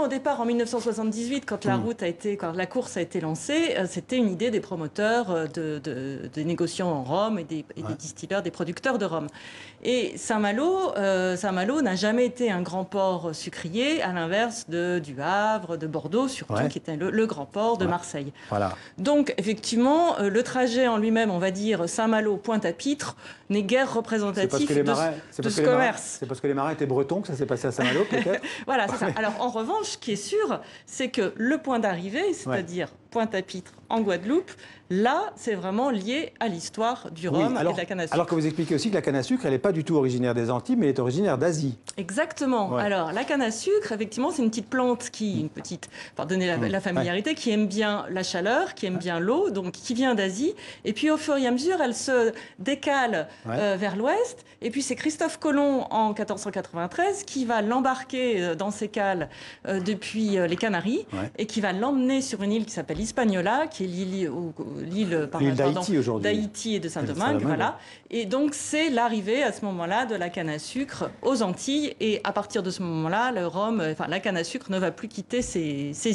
au départ, en 1978, quand quand la course a été lancée, c'était une idée des promoteurs, des négociants en rhum et des distilleurs, des producteurs de rhum. Et Saint-Malo n'a jamais été un grand port sucrier, à l'inverse du Havre, de Bordeaux, surtout, qui était le grand port de Marseille. Voilà. Donc, effectivement, le trajet en lui-même, on va dire Saint-Malo-Pointe-à-Pitre, n'est guère représentatif de ce commerce. C'est parce que les marins étaient bretons que ça s'est passé à Saint-Malo, peut-être. Voilà, c'est ça. Alors, en revanche, ce qui est sûr, c'est que le point d'arrivée, c'est-à-dire Pointe-à-Pitre en Guadeloupe, là, c'est vraiment lié à l'histoire du rhum et de la canne à sucre. Alors que vous expliquez aussi que la canne à sucre, elle n'est pas du tout originaire des Antilles, mais elle est originaire d'Asie. Exactement. Ouais. Alors, la canne à sucre, effectivement, c'est une petite plante pardonnez la familiarité, qui aime bien la chaleur, qui aime bien l'eau, donc qui vient d'Asie. Et puis, au fur et à mesure, elle se décale vers l'ouest. Et puis, c'est Christophe Colomb, en 1493, qui va l'embarquer dans ses cales depuis les Canaries et qui va l'emmener sur une île qui s'appelle Hispaniola, qui est l'île d'Haïti aujourd'hui. D'Haïti et de Saint-Domingue, voilà. Et donc, c'est l'arrivée à ce moment-là de la canne à sucre aux Antilles. Et à partir de ce moment-là, la canne à sucre ne va plus quitter ses îles.